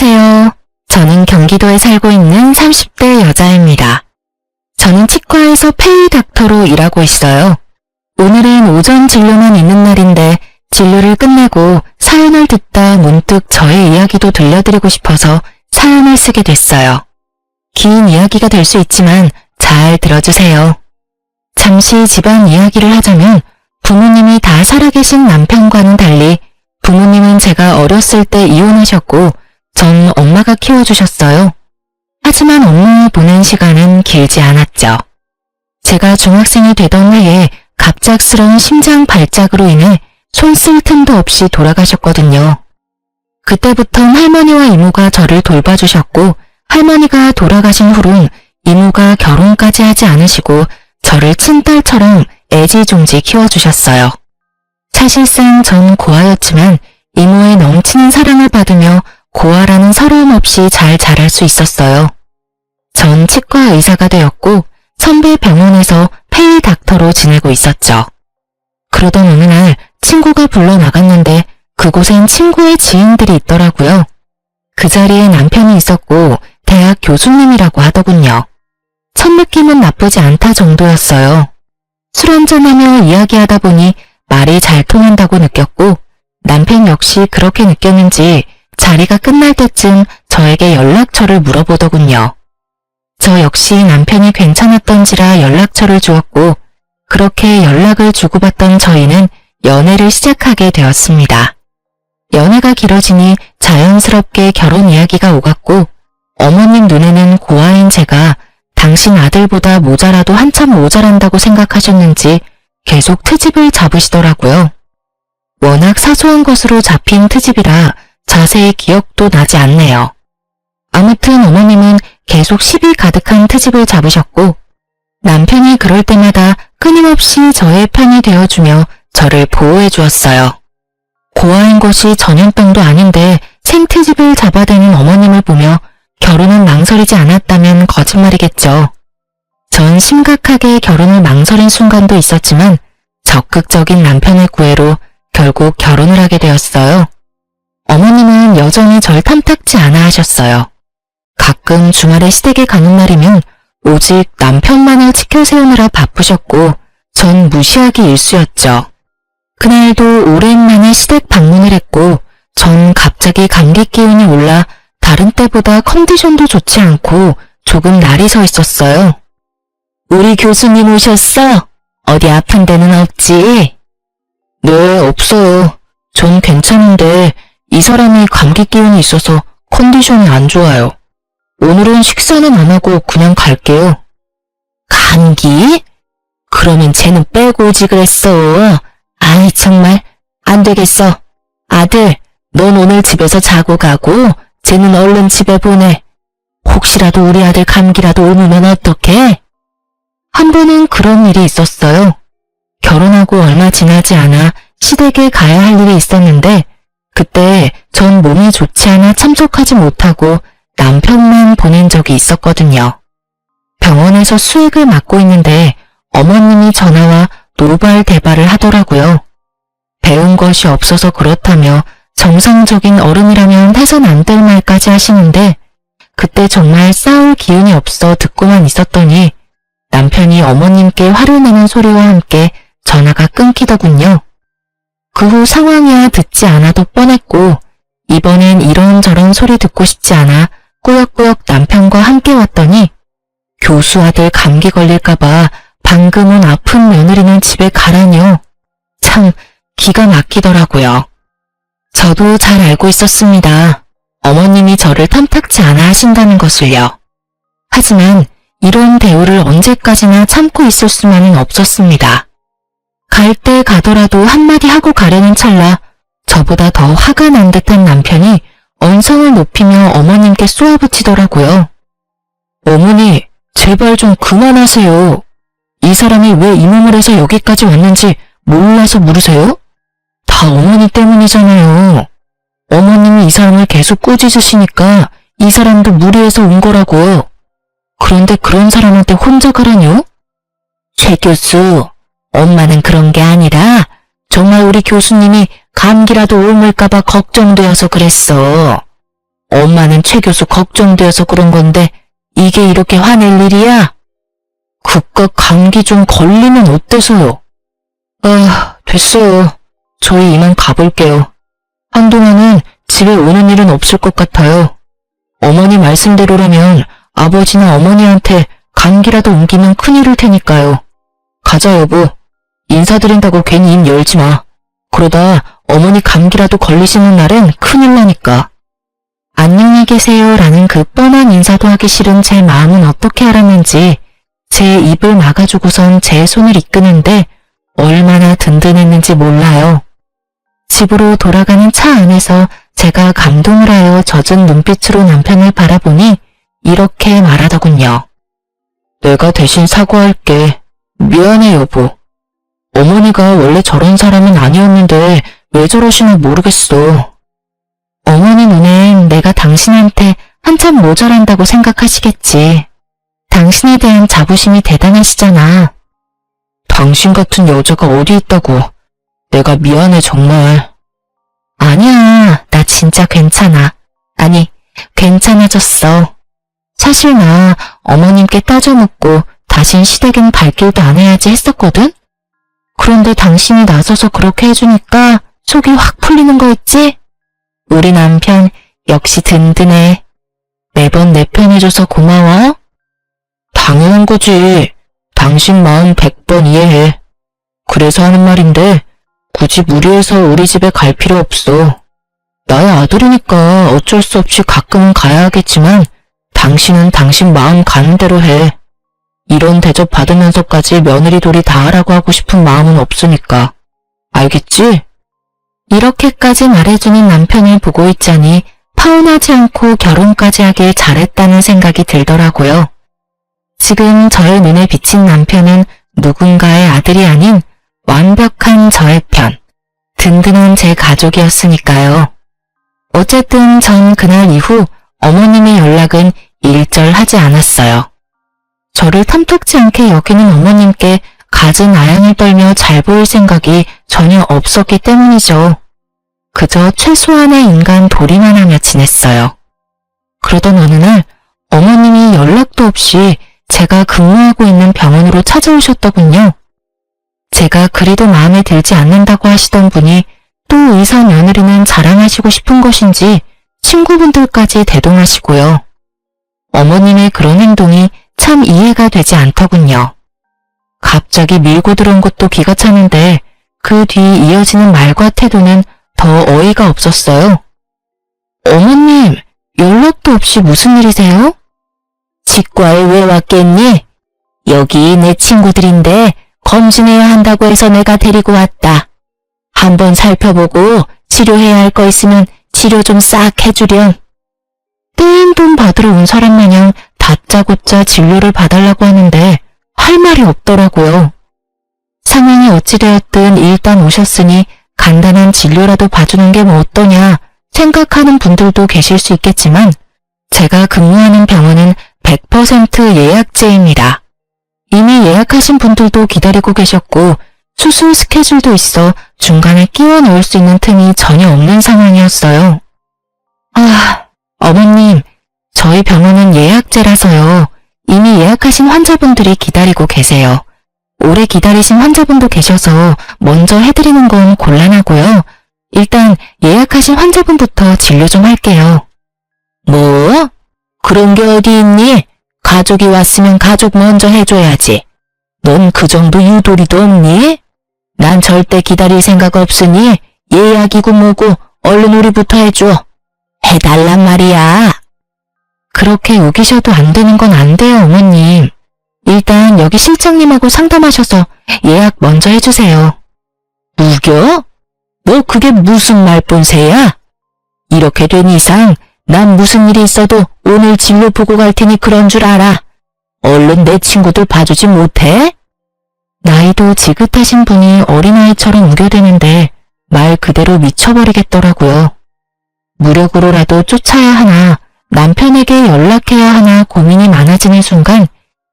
안녕하세요. 저는 경기도에 살고 있는 30대 여자입니다. 저는 치과에서 페이 닥터로 일하고 있어요. 오늘은 오전 진료만 있는 날인데 진료를 끝내고 사연을 듣다 문득 저의 이야기도 들려드리고 싶어서 사연을 쓰게 됐어요. 긴 이야기가 될 수 있지만 잘 들어주세요. 잠시 집안 이야기를 하자면 부모님이 다 살아계신 남편과는 달리 부모님은 제가 어렸을 때 이혼하셨고 전 엄마가 키워주셨어요. 하지만 엄마와 보낸 시간은 길지 않았죠. 제가 중학생이 되던 해에 갑작스러운 심장 발작으로 인해 손 쓸 틈도 없이 돌아가셨거든요. 그때부터 할머니와 이모가 저를 돌봐주셨고 할머니가 돌아가신 후론 이모가 결혼까지 하지 않으시고 저를 친딸처럼 애지중지 키워주셨어요. 사실상 전 고아였지만 이모의 넘치는 사랑을 받으며 고아라는 서러움 없이 잘 자랄 수 있었어요. 전 치과 의사가 되었고 선배 병원에서 페이 닥터로 지내고 있었죠. 그러던 어느 날 친구가 불러 나갔는데 그곳엔 친구의 지인들이 있더라고요. 그 자리에 남편이 있었고 대학 교수님이라고 하더군요. 첫 느낌은 나쁘지 않다 정도였어요. 술 한잔하며 이야기하다 보니 말이 잘 통한다고 느꼈고 남편 역시 그렇게 느꼈는지 자리가 끝날 때쯤 저에게 연락처를 물어보더군요. 저 역시 남편이 괜찮았던지라 연락처를 주었고 그렇게 연락을 주고받던 저희는 연애를 시작하게 되었습니다. 연애가 길어지니 자연스럽게 결혼 이야기가 오갔고 어머님 눈에는 고아인 제가 당신 아들보다 모자라도 한참 모자란다고 생각하셨는지 계속 트집을 잡으시더라고요. 워낙 사소한 것으로 잡힌 트집이라 자세히 기억도 나지 않네요. 아무튼 어머님은 계속 시비 가득한 트집을 잡으셨고 남편이 그럴 때마다 끊임없이 저의 편이 되어주며 저를 보호해 주었어요. 고아인 것이 전염병도 아닌데 생트집을 잡아대는 어머님을 보며 결혼은 망설이지 않았다면 거짓말이겠죠. 전 심각하게 결혼을 망설인 순간도 있었지만 적극적인 남편의 구애로 결국 결혼을 하게 되었어요. 어머님은 여전히 절 탐탁지 않아 하셨어요. 가끔 주말에 시댁에 가는 날이면 오직 남편만을 지켜세우느라 바쁘셨고 전 무시하기 일쑤였죠. 그날도 오랜만에 시댁 방문을 했고 전 갑자기 감기 기운이 올라 다른 때보다 컨디션도 좋지 않고 조금 날이 서 있었어요. 우리 교수님 오셨어? 어디 아픈 데는 없지? 네, 없어요. 전 괜찮은데 이 사람이 감기 기운이 있어서 컨디션이 안 좋아요. 오늘은 식사는 안 하고 그냥 갈게요. 감기? 그러면 쟤는 빼고 오지 그랬어. 아이 정말 안 되겠어. 아들, 넌 오늘 집에서 자고 가고 쟤는 얼른 집에 보내. 혹시라도 우리 아들 감기라도 옮으면 어떡해? 한 번은 그런 일이 있었어요. 결혼하고 얼마 지나지 않아 시댁에 가야 할 일이 있었는데 그때 전 몸이 좋지 않아 참석하지 못하고 남편만 보낸 적이 있었거든요. 병원에서 수액을 맡고 있는데 어머님이 전화와 노발대발을 하더라고요. 배운 것이 없어서 그렇다며 정상적인 어른이라면 해선 안 될 말까지 하시는데 그때 정말 싸울 기운이 없어 듣고만 있었더니 남편이 어머님께 화를 내는 소리와 함께 전화가 끊기더군요. 그 후 상황이야 듣지 않아도 뻔했고 이번엔 이런저런 소리 듣고 싶지 않아 꾸역꾸역 남편과 함께 왔더니 교수 아들 감기 걸릴까봐 방금 온 아픈 며느리는 집에 가라뇨. 참 기가 막히더라고요. 저도 잘 알고 있었습니다. 어머님이 저를 탐탁지 않아 하신다는 것을요. 하지만 이런 대우를 언제까지나 참고 있을 수만은 없었습니다. 갈 때 가더라도 한마디 하고 가려는 찰나 저보다 더 화가 난 듯한 남편이 언성을 높이며 어머님께 쏘아붙이더라고요. 어머니, 제발 좀 그만하세요. 이 사람이 왜 이 몸을 해서 여기까지 왔는지 몰라서 물으세요? 다 어머니 때문이잖아요. 어머님이 이 사람을 계속 꾸짖으시니까 이 사람도 무리해서 온 거라고요. 그런데 그런 사람한테 혼자 가라뇨? 최 교수, 엄마는 그런 게 아니라 정말 우리 교수님이 감기라도 옮을까봐 걱정되어서 그랬어. 엄마는 최 교수 걱정되어서 그런 건데 이게 이렇게 화낼 일이야? 그깟 감기 좀 걸리면 어때서요? 아, 됐어요. 저희 이만 가볼게요. 한동안은 집에 오는 일은 없을 것 같아요. 어머니 말씀대로라면 아버지나 어머니한테 감기라도 옮기면 큰일일 테니까요. 가자 여보. 인사드린다고 괜히 입 열지 마. 그러다 어머니 감기라도 걸리시는 날엔 큰일 나니까. 안녕히 계세요 라는 그 뻔한 인사도 하기 싫은 제 마음은 어떻게 알았는지 제 입을 막아주고선 제 손을 이끄는데 얼마나 든든했는지 몰라요. 집으로 돌아가는 차 안에서 제가 감동을 하여 젖은 눈빛으로 남편을 바라보니 이렇게 말하더군요. 내가 대신 사과할게. 미안해 여보. 어머니가 원래 저런 사람은 아니었는데 왜 저러시나 모르겠어. 어머니 눈엔 내가 당신한테 한참 모자란다고 생각하시겠지. 당신에 대한 자부심이 대단하시잖아. 당신 같은 여자가 어디 있다고. 내가 미안해 정말. 아니야, 나 진짜 괜찮아. 아니, 괜찮아졌어. 사실 나 어머님께 따져 묻고 다신 시댁은 발길도 안 해야지 했었거든? 그런데 당신이 나서서 그렇게 해주니까 속이 확 풀리는 거 있지? 우리 남편 역시 든든해. 매번 내 편해줘서 고마워. 당연한 거지. 당신 마음 100번 이해해. 그래서 하는 말인데 굳이 무리해서 우리 집에 갈 필요 없어. 나의 아들이니까 어쩔 수 없이 가끔은 가야 하겠지만 당신은 당신 마음 가는 대로 해. 이런 대접 받으면서까지 며느리 도리 다 하라고 하고 싶은 마음은 없으니까. 알겠지? 이렇게까지 말해주는 남편을 보고 있자니 파혼하지 않고 결혼까지 하길 잘했다는 생각이 들더라고요. 지금 저의 눈에 비친 남편은 누군가의 아들이 아닌 완벽한 저의 편, 든든한 제 가족이었으니까요. 어쨌든 전 그날 이후 어머님의 연락은 일절하지 않았어요. 저를 탐탁지 않게 여기는 어머님께 갖은 아양을 떨며 잘 보일 생각이 전혀 없었기 때문이죠. 그저 최소한의 인간 도리만 하며 지냈어요. 그러던 어느 날 어머님이 연락도 없이 제가 근무하고 있는 병원으로 찾아오셨더군요. 제가 그리도 마음에 들지 않는다고 하시던 분이 또 의사 며느리는 자랑하시고 싶은 것인지 친구분들까지 대동하시고요. 어머님의 그런 행동이 참 이해가 되지 않더군요. 갑자기 밀고 들어온 것도 기가 차는데 그 뒤 이어지는 말과 태도는 더 어이가 없었어요. 어머님, 연락도 없이 무슨 일이세요? 치과에 왜 왔겠니? 여기 내 친구들인데 검진해야 한다고 해서 내가 데리고 왔다. 한번 살펴보고 치료해야 할 거 있으면 치료 좀 싹 해주렴. 떼인 돈 받으러 온 사람 마냥 다짜고짜 진료를 봐달라고 하는데 할 말이 없더라고요. 상황이 어찌되었든 일단 오셨으니 간단한 진료라도 봐주는 게 뭐 어떠냐 생각하는 분들도 계실 수 있겠지만 제가 근무하는 병원은 100% 예약제입니다. 이미 예약하신 분들도 기다리고 계셨고 수술 스케줄도 있어 중간에 끼워 넣을 수 있는 틈이 전혀 없는 상황이었어요. 어머님, 저희 병원은 예약제라서요. 이미 예약하신 환자분들이 기다리고 계세요. 오래 기다리신 환자분도 계셔서 먼저 해드리는 건 곤란하고요. 일단 예약하신 환자분부터 진료 좀 할게요. 뭐? 그런 게 어디 있니? 가족이 왔으면 가족 먼저 해줘야지. 넌 그 정도 유도리도 없니? 난 절대 기다릴 생각 없으니 예약이고 뭐고 얼른 우리부터 해줘. 해달란 말이야. 그렇게 우기셔도 안 되는 건 안 돼요, 어머님. 일단 여기 실장님하고 상담하셔서 예약 먼저 해주세요. 우겨? 너 그게 무슨 말본새야? 이렇게 된 이상 난 무슨 일이 있어도 오늘 진료 보고 갈 테니 그런 줄 알아. 얼른 내 친구들 봐주지 못해? 나이도 지긋하신 분이 어린아이처럼 우겨대는데 말 그대로 미쳐버리겠더라고요. 무력으로라도 쫓아야 하나 남편에게 연락해야 하나 고민이 많아지는 순간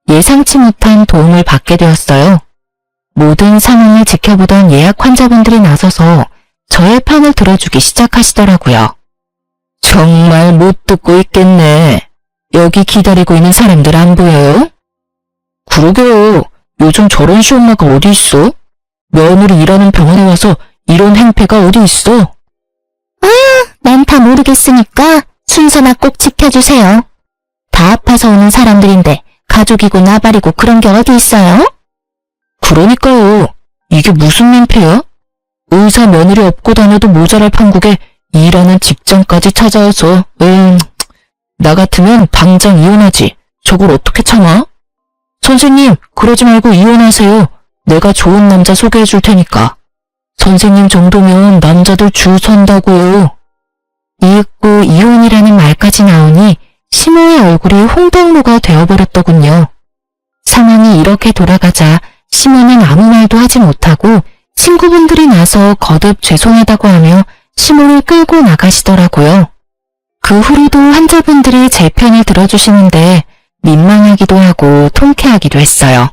예상치 못한 도움을 받게 되었어요. 모든 상황을 지켜보던 예약 환자분들이 나서서 저의 편을 들어주기 시작하시더라고요. 정말 못 듣고 있겠네. 여기 기다리고 있는 사람들 안 보여요? 그러게요. 요즘 저런 시엄마가 어디 있어? 며느리 일하는 병원에 와서 이런 행패가 어디 있어? 난 다 모르겠으니까 순서나 꼭 지켜주세요. 다 아파서 오는 사람들인데 가족이고 나발이고 그런 게 어디 있어요? 그러니까요. 이게 무슨 민폐야? 의사 며느리 업고 다녀도 모자랄 판국에 일하는 직장까지 찾아와서 나 같으면 당장 이혼하지. 저걸 어떻게 참아? 선생님, 그러지 말고 이혼하세요. 내가 좋은 남자 소개해 줄 테니까. 선생님 정도면 남자들 줄 선다고요. 이윽고 이혼이라는 말까지 나오니 시모의 얼굴이 홍당무가 되어버렸더군요. 상황이 이렇게 돌아가자 시모는 아무 말도 하지 못하고 친구분들이 나서 거듭 죄송하다고 하며 시모를 끌고 나가시더라고요. 그 후로도 환자분들이 제 편을 들어주시는데 민망하기도 하고 통쾌하기도 했어요.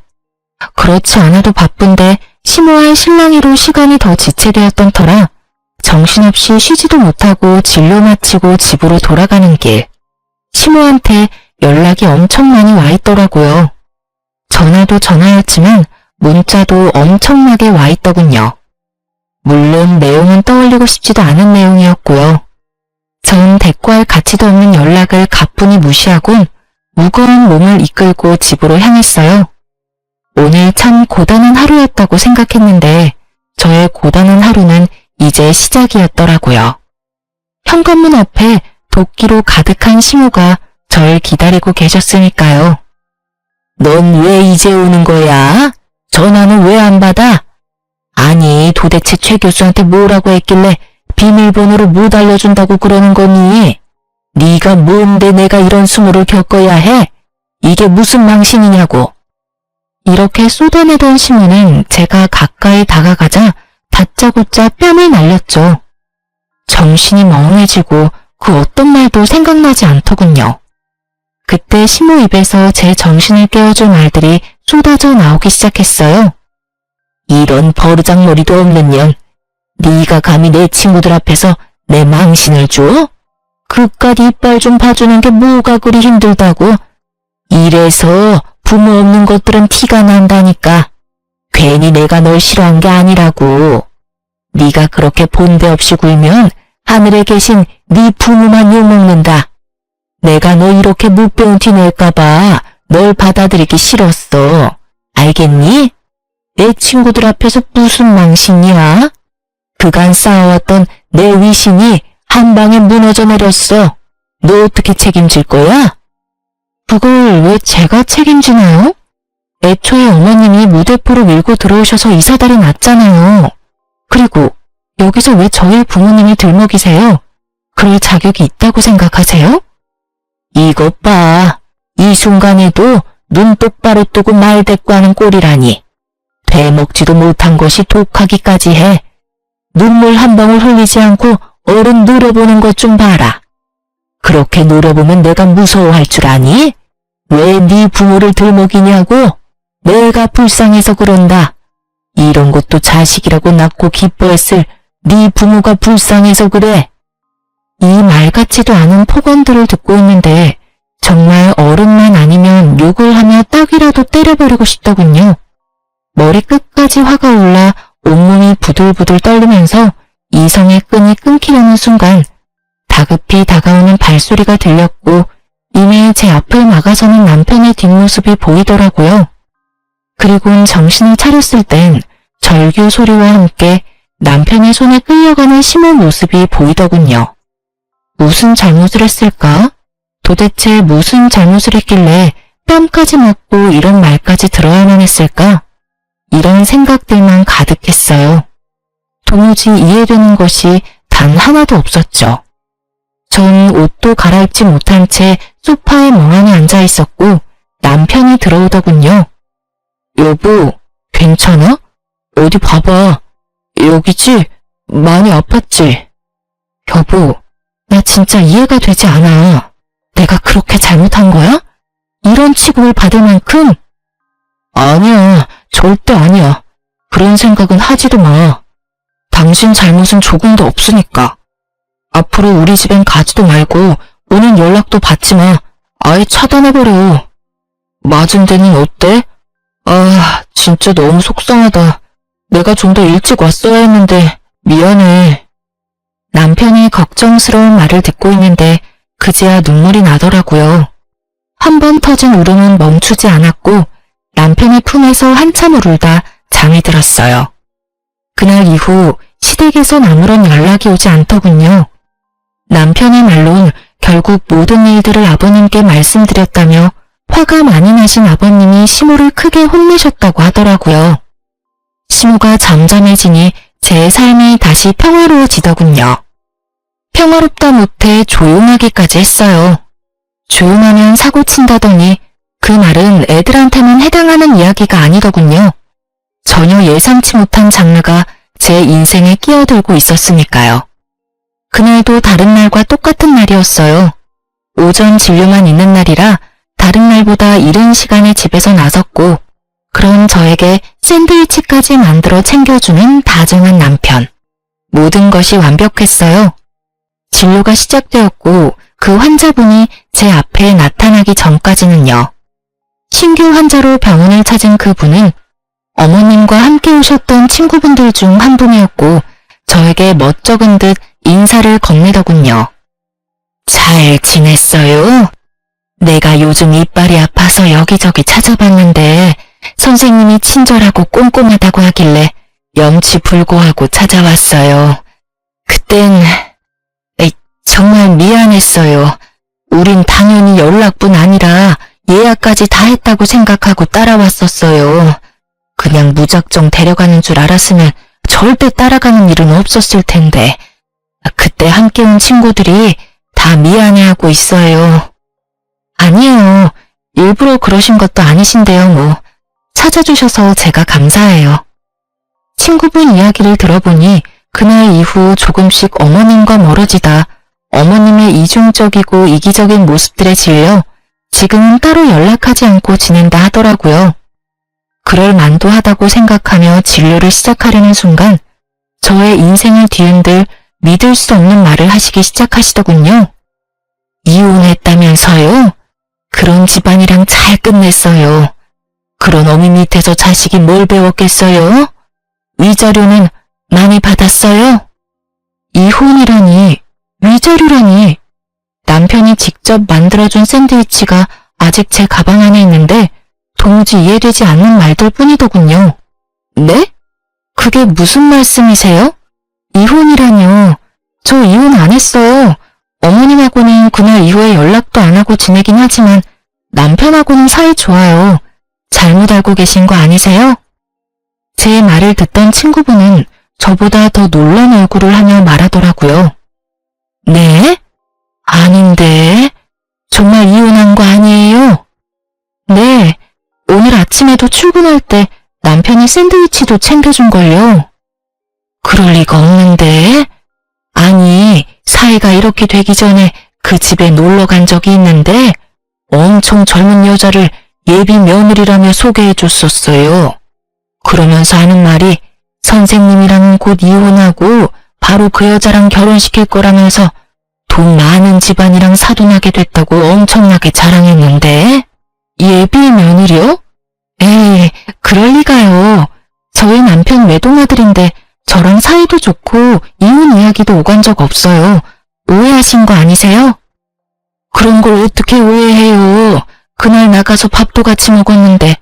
그렇지 않아도 바쁜데 시모와 신랑이로 시간이 더 지체되었던 터라 정신없이 쉬지도 못하고 진료 마치고 집으로 돌아가는 길, 시모한테 연락이 엄청 많이 와 있더라고요. 전화도 전화였지만 문자도 엄청나게 와 있더군요. 물론 내용은 떠올리고 싶지도 않은 내용이었고요. 전 대꾸할 가치도 없는 연락을 가뿐히 무시하고 무거운 몸을 이끌고 집으로 향했어요. 오늘 참 고단한 하루였다고 생각했는데 저의 고단한 하루는 이제 시작이었더라고요. 현관문 앞에 도끼로 가득한 시모가 절 기다리고 계셨으니까요. 넌 왜 이제 오는 거야? 전화는 왜 안 받아? 아니, 도대체 최 교수한테 뭐라고 했길래 비밀번호를 못 알려준다고 그러는 거니? 네가 뭔데 내가 이런 수모를 겪어야 해? 이게 무슨 망신이냐고. 이렇게 쏟아내던 시모는 제가 가까이 다가가자 다짜고짜 뺨을 날렸죠. 정신이 멍해지고 그 어떤 말도 생각나지 않더군요. 그때 시모 입에서 제 정신을 깨워줄 말들이 쏟아져 나오기 시작했어요. 이런 버르장머리도 없는 년, 네가 감히 내 친구들 앞에서 내 망신을 줘? 그깟 이빨 좀 봐주는 게 뭐가 그리 힘들다고? 이래서 부모 없는 것들은 티가 난다니까. 괜히 내가 널 싫어한 게 아니라고. 네가 그렇게 본데 없이 굴면 하늘에 계신 네 부모만 욕먹는다. 내가 너 이렇게 못 배운 티 낼까봐 널 받아들이기 싫었어. 알겠니? 내 친구들 앞에서 무슨 망신이야? 그간 쌓아왔던 내 위신이 한 방에 무너져 내렸어. 너 어떻게 책임질 거야? 그걸 왜 제가 책임지나요? 애초에 어머님이 무대포로 밀고 들어오셔서 이 사달이 났잖아요. 그리고 여기서 왜 저희 부모님이 들먹이세요? 그럴 자격이 있다고 생각하세요? 이것 봐. 이 순간에도 눈 똑바로 뜨고 말 대꾸하는 꼴이라니. 되먹지도 못한 것이 독하기까지 해. 눈물 한 방울 흘리지 않고 어른 노려보는 것 좀 봐라. 그렇게 노려보면 내가 무서워할 줄 아니? 왜 네 부모를 들먹이냐고? 내가 불쌍해서 그런다. 이런 것도 자식이라고 낳고 기뻐했을 네 부모가 불쌍해서 그래. 이 말 같지도 않은 폭언들을 듣고 있는데 정말 어른만 아니면 욕을 하며 딱이라도 때려버리고 싶더군요. 머리 끝까지 화가 올라 온몸이 부들부들 떨리면서 이성의 끈이 끊기려는 순간 다급히 다가오는 발소리가 들렸고 이내 제 앞을 막아서는 남편의 뒷모습이 보이더라고요. 그리고는 정신을 차렸을 땐 절규 소리와 함께 남편의 손에 끌려가는 시모 모습이 보이더군요. 무슨 잘못을 했을까? 도대체 무슨 잘못을 했길래 뺨까지 맞고 이런 말까지 들어야만 했을까? 이런 생각들만 가득했어요. 도무지 이해되는 것이 단 하나도 없었죠. 전 옷도 갈아입지 못한 채 소파에 멍하니 앉아 있었고 남편이 들어오더군요. 여보, 괜찮아? 어디 봐봐. 여기지? 많이 아팠지? 여보, 나 진짜 이해가 되지 않아. 내가 그렇게 잘못한 거야? 이런 취급을 받을 만큼? 아니야, 절대 아니야. 그런 생각은 하지도 마. 당신 잘못은 조금도 없으니까. 앞으로 우리 집엔 가지도 말고 오는 연락도 받지 마. 아예 차단해버려. 맞은 데는 어때? 아, 진짜 너무 속상하다. 내가 좀 더 일찍 왔어야 했는데 미안해. 남편이 걱정스러운 말을 듣고 있는데 그제야 눈물이 나더라고요. 한 번 터진 울음은 멈추지 않았고 남편의 품에서 한참을 울다 잠이 들었어요. 그날 이후 시댁에선 아무런 연락이 오지 않더군요. 남편의 말론 결국 모든 일들을 아버님께 말씀드렸다며 화가 많이 나신 아버님이 시모를 크게 혼내셨다고 하더라고요. 시모가 잠잠해지니 제 삶이 다시 평화로워지더군요. 평화롭다 못해 조용하기까지 했어요. 조용하면 사고 친다더니 그 말은 애들한테는 해당하는 이야기가 아니더군요. 전혀 예상치 못한 장르가 제 인생에 끼어들고 있었으니까요. 그날도 다른 날과 똑같은 날이었어요. 오전 진료만 있는 날이라 다른 날보다 이른 시간에 집에서 나섰고 그런 저에게 샌드위치까지 만들어 챙겨주는 다정한 남편. 모든 것이 완벽했어요. 진료가 시작되었고 그 환자분이 제 앞에 나타나기 전까지는요. 신규 환자로 병원을 찾은 그분은 어머님과 함께 오셨던 친구분들 중 한 분이었고 저에게 멋쩍은 듯 인사를 건네더군요. 잘 지냈어요? 내가 요즘 이빨이 아파서 여기저기 찾아봤는데 선생님이 친절하고 꼼꼼하다고 하길래 염치불고하고 찾아왔어요. 그땐 정말 미안했어요. 우린 당연히 연락뿐 아니라 예약까지 다 했다고 생각하고 따라왔었어요. 그냥 무작정 데려가는 줄 알았으면 절대 따라가는 일은 없었을 텐데 그때 함께 온 친구들이 다 미안해하고 있어요. 아니에요. 일부러 그러신 것도 아니신데요, 뭐. 찾아주셔서 제가 감사해요. 친구분 이야기를 들어보니 그날 이후 조금씩 어머님과 멀어지다 어머님의 이중적이고 이기적인 모습들에 질려 지금은 따로 연락하지 않고 지낸다 하더라고요. 그럴 만도 하다고 생각하며 진료를 시작하려는 순간 저의 인생을 뒤흔들 믿을 수 없는 말을 하시기 시작하시더군요. 이혼했다면서요? 그런 집안이랑 잘 끝냈어요. 그런 어미 밑에서 자식이 뭘 배웠겠어요? 위자료는 많이 받았어요? 이혼이라니, 위자료라니. 남편이 직접 만들어준 샌드위치가 아직 제 가방 안에 있는데 도무지 이해되지 않는 말들 뿐이더군요. 네? 그게 무슨 말씀이세요? 이혼이라뇨. 저 이혼 안 했어요. 어머님하고는 그날 이후에 연락도 안 하고 지내긴 하지만 남편하고는 사이 좋아요. 잘못 알고 계신 거 아니세요? 제 말을 듣던 친구분은 저보다 더 놀란 얼굴을 하며 말하더라고요. 네? 아닌데. 정말 이혼한 거 아니에요? 네. 오늘 아침에도 출근할 때 남편이 샌드위치도 챙겨준걸요. 그럴 리가 없는데. 아니, 사이가 이렇게 되기 전에 그 집에 놀러 간 적이 있는데 엄청 젊은 여자를 예비 며느리라며 소개해줬었어요. 그러면서 하는 말이 선생님이랑은 곧 이혼하고 바로 그 여자랑 결혼시킬 거라면서 돈 많은 집안이랑 사돈하게 됐다고 엄청나게 자랑했는데 예비 며느리요? 에이, 그럴 리가요. 저희 남편 외동아들인데 저랑 사이도 좋고 이혼 이야기도 오간 적 없어요. 오해하신 거 아니세요? 그런 걸 어떻게 오해해요. 그날 나가서 밥도 같이 먹었는데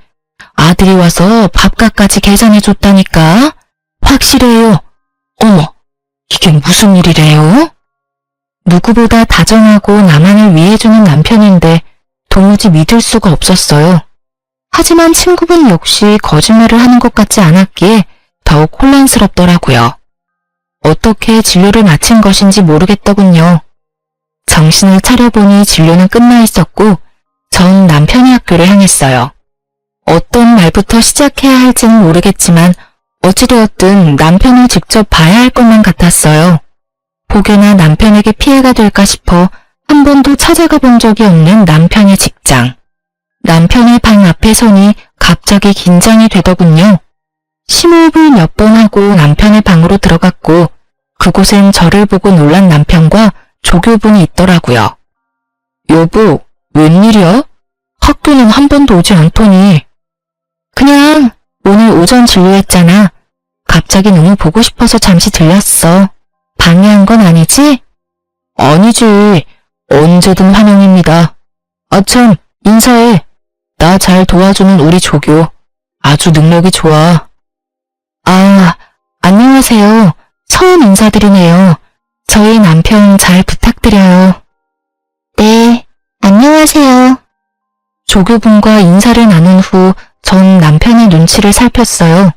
아들이 와서 밥값까지 계산해줬다니까. 확실해요. 어머, 이게 무슨 일이래요? 누구보다 다정하고 나만을 위해주는 남편인데 도무지 믿을 수가 없었어요. 하지만 친구분 역시 거짓말을 하는 것 같지 않았기에 더욱 혼란스럽더라고요. 어떻게 진료를 마친 것인지 모르겠더군요. 정신을 차려보니 진료는 끝나 있었고 전 남편의 학교를 향했어요. 어떤 말부터 시작해야 할지는 모르겠지만 어찌되었든 남편을 직접 봐야 할 것만 같았어요. 혹여나 남편에게 피해가 될까 싶어 한 번도 찾아가 본 적이 없는 남편의 직장. 남편의 방 앞에 서니 갑자기 긴장이 되더군요. 심호흡을 몇 번 하고 남편의 방으로 들어갔고 그 그곳엔 저를 보고 놀란 남편과 조교분이 있더라고요. 여보, 웬일이야? 학교는 한 번도 오지 않더니. 그냥 오늘 오전 진료했잖아. 갑자기 너무 보고 싶어서 잠시 들렸어. 방해한 건 아니지? 아니지. 언제든 환영입니다. 아참, 인사해. 나 잘 도와주는 우리 조교. 아주 능력이 좋아. 아, 안녕하세요. 처음 인사드리네요. 저희 남편 잘 부탁드려요. 네, 안녕하세요. 조교분과 인사를 나눈 후 전 남편의 눈치를 살폈어요.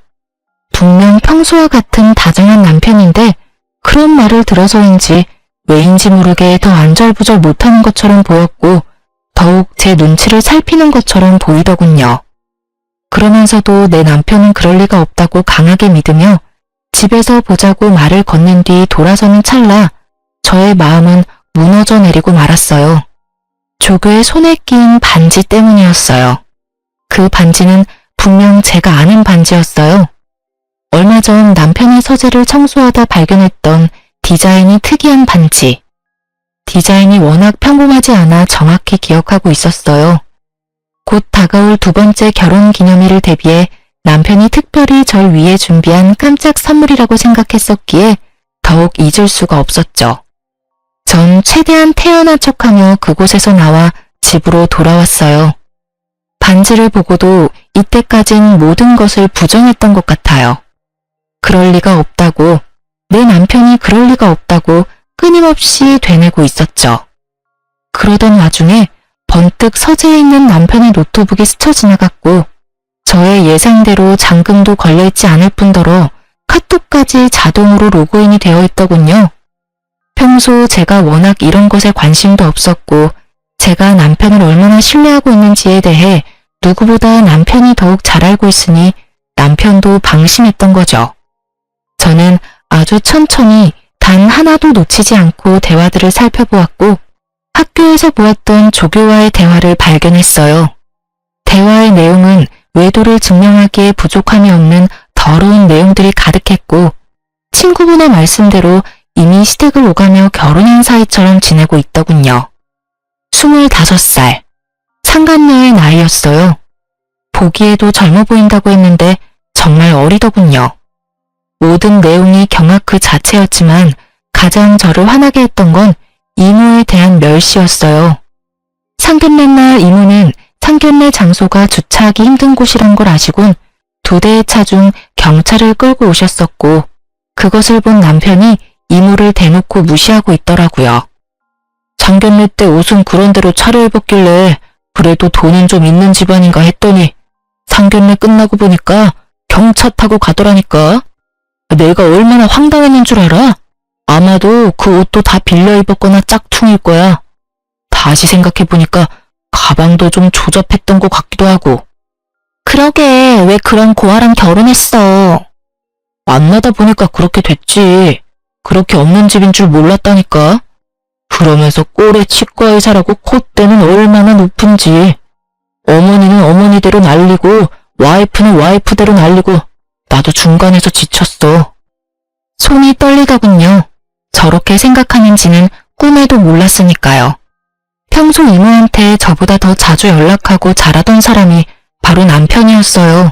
분명 평소와 같은 다정한 남편인데 그런 말을 들어서인지 왜인지 모르게 더 안절부절 못하는 것처럼 보였고 더욱 제 눈치를 살피는 것처럼 보이더군요. 그러면서도 내 남편은 그럴 리가 없다고 강하게 믿으며 집에서 보자고 말을 건넨 뒤 돌아서는 찰나 저의 마음은 무너져 내리고 말았어요. 조교의 손에 낀 반지 때문이었어요. 그 반지는 분명 제가 아는 반지였어요. 얼마 전 남편의 서재를 청소하다 발견했던 디자인이 특이한 반지. 디자인이 워낙 평범하지 않아 정확히 기억하고 있었어요. 곧 다가올 두 번째 결혼 기념일을 대비해 남편이 특별히 절 위해 준비한 깜짝 선물이라고 생각했었기에 더욱 잊을 수가 없었죠. 전 최대한 태연한 척하며 그곳에서 나와 집으로 돌아왔어요. 반지를 보고도 이때까진 모든 것을 부정했던 것 같아요. 그럴 리가 없다고, 내 남편이 그럴 리가 없다고 끊임없이 되뇌고 있었죠. 그러던 와중에 번뜩 서재에 있는 남편의 노트북이 스쳐 지나갔고 저의 예상대로 잠금도 걸려있지 않을 뿐더러 카톡까지 자동으로 로그인이 되어 있더군요. 평소 제가 워낙 이런 것에 관심도 없었고 제가 남편을 얼마나 신뢰하고 있는지에 대해 누구보다 남편이 더욱 잘 알고 있으니 남편도 방심했던 거죠. 저는 아주 천천히 단 하나도 놓치지 않고 대화들을 살펴보았고 학교에서 보았던 조교와의 대화를 발견했어요. 대화의 내용은 외도를 증명하기에 부족함이 없는 더러운 내용들이 가득했고 친구분의 말씀대로 이미 시댁을 오가며 결혼한 사이처럼 지내고 있더군요. 25살, 상간녀의 나이였어요. 보기에도 젊어 보인다고 했는데 정말 어리더군요. 모든 내용이 경악 그 자체였지만 가장 저를 화나게 했던 건 이모에 대한 멸시였어요. 상견례 날 이모는 상견례 장소가 주차하기 힘든 곳이란 걸 아시곤 2대의 차 중 경찰을 끌고 오셨었고 그것을 본 남편이 이모를 대놓고 무시하고 있더라고요. 상견례 때 옷은 그런 대로 차려입었길래 그래도 돈은 좀 있는 집안인가 했더니 상견례 끝나고 보니까 경차 타고 가더라니까. 내가 얼마나 황당했는 줄 알아? 아마도 그 옷도 다 빌려 입었거나 짝퉁일 거야. 다시 생각해보니까 가방도 좀 조잡했던 것 같기도 하고. 그러게 왜 그런 고아랑 결혼했어? 만나다 보니까 그렇게 됐지. 그렇게 없는 집인 줄 몰랐다니까. 그러면서 꼴에 치과 의사라고 콧대는 얼마나 높은지. 어머니는 어머니대로 날리고 와이프는 와이프대로 날리고 나도 중간에서 지쳤어. 손이 떨리더군요. 저렇게 생각하는지는 꿈에도 몰랐으니까요. 평소 이모한테 저보다 더 자주 연락하고 잘하던 사람이 바로 남편이었어요.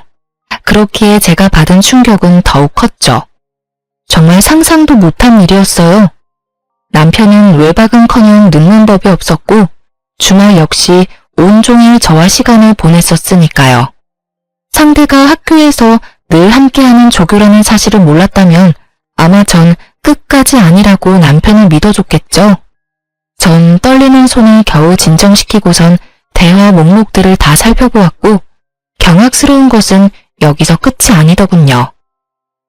그렇기에 제가 받은 충격은 더욱 컸죠. 정말 상상도 못한 일이었어요. 남편은 외박은커녕 늦는 법이 없었고 주말 역시 온종일 저와 시간을 보냈었으니까요. 상대가 학교에서 늘 함께하는 조교라는 사실을 몰랐다면 아마 전 끝까지 아니라고 남편을 믿어줬겠죠. 전 떨리는 손을 겨우 진정시키고선 대화 목록들을 다 살펴보았고 경악스러운 것은 여기서 끝이 아니더군요.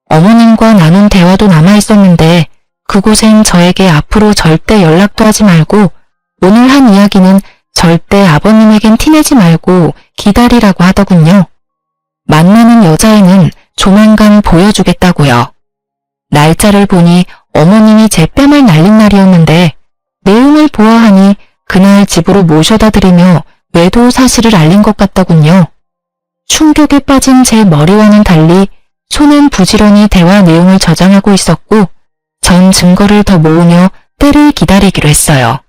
어머님과 나눈 대화도 남아있었는데 그곳엔 저에게 앞으로 절대 연락도 하지 말고 오늘 한 이야기는 절대 아버님에겐 티내지 말고 기다리라고 하더군요. 만나는 여자애는 조만간 보여주겠다고요. 날짜를 보니 어머님이 제 뺨을 날린 날이었는데 내용을 보아하니 그날 집으로 모셔다 드리며 외도 사실을 알린 것 같더군요. 충격에 빠진 제 머리와는 달리 손은 부지런히 대화 내용을 저장하고 있었고 전 증거를 더 모으며 때를 기다리기로 했어요.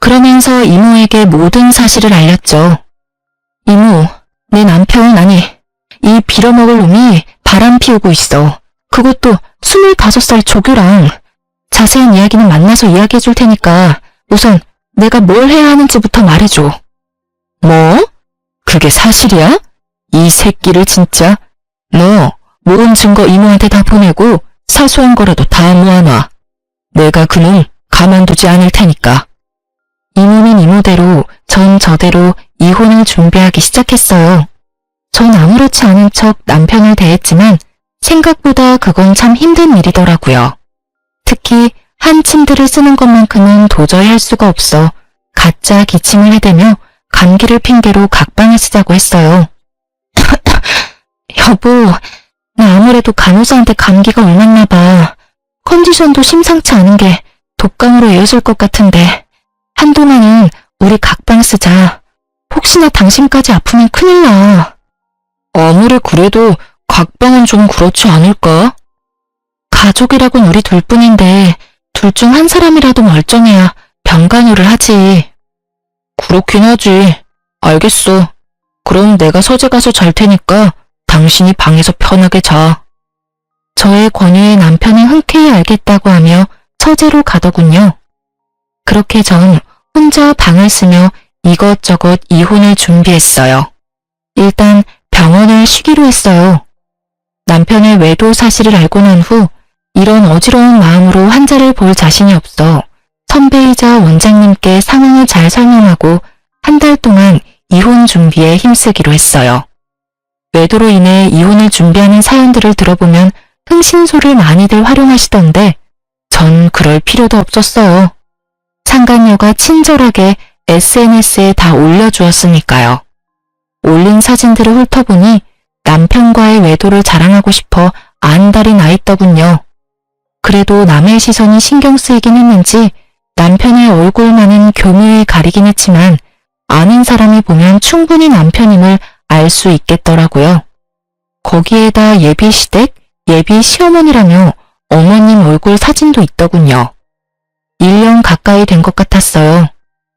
그러면서 이모에게 모든 사실을 알렸죠. 이모, 내 남편, 아니, 이 빌어먹을 놈이 바람 피우고 있어. 그것도 25살 조교랑. 자세한 이야기는 만나서 이야기해 줄 테니까 우선 내가 뭘 해야 하는지부터 말해줘. 뭐? 그게 사실이야? 이 새끼를 진짜. 너 모은 증거 이모한테 다 보내고 사소한 거라도 다 모아놔. 내가 그놈 가만두지 않을 테니까. 이모는 이모대로 전 저대로 이혼을 준비하기 시작했어요. 전 아무렇지 않은 척 남편을 대했지만 생각보다 그건 참 힘든 일이더라고요. 특히 한 침대를 쓰는 것만큼은 도저히 할 수가 없어 가짜 기침을 해대며 감기를 핑계로 각방을 쓰자고 했어요. 여보, 나 아무래도 간호사한테 감기가 옮았나 봐. 컨디션도 심상치 않은 게 독감으로 이어질 것 같은데 한동안은 우리 각방 쓰자. 혹시나 당신까지 아프면 큰일 나. 아무리 그래도 각방은 좀 그렇지 않을까? 가족이라곤 우리 둘뿐인데 둘 중 한 사람이라도 멀쩡해야 병간호를 하지. 그렇긴 하지. 알겠어. 그럼 내가 서재 가서 잘 테니까 당신이 방에서 편하게 자. 저의 권유에 남편이 흔쾌히 알겠다고 하며 서재로 가더군요. 그렇게 전 혼자 방을 쓰며 이것저것 이혼을 준비했어요. 일단 병원을 쉬기로 했어요. 남편의 외도 사실을 알고 난 후 이런 어지러운 마음으로 환자를 볼 자신이 없어 선배이자 원장님께 상황을 잘 설명하고 한 달 동안 이혼 준비에 힘쓰기로 했어요. 외도로 인해 이혼을 준비하는 사연들을 들어보면 흥신소를 많이들 활용하시던데 전 그럴 필요도 없었어요. 상간녀가 친절하게 SNS에 다 올려주었으니까요. 올린 사진들을 훑어보니 남편과의 외도를 자랑하고 싶어 안달이 나 있더군요. 그래도 남의 시선이 신경 쓰이긴 했는지 남편의 얼굴만은 교묘히 가리긴 했지만 아는 사람이 보면 충분히 남편임을 알 수 있겠더라고요. 거기에다 예비 시댁, 예비 시어머니라며 어머님 얼굴 사진도 있더군요. 1년 가까이 된 것 같았어요.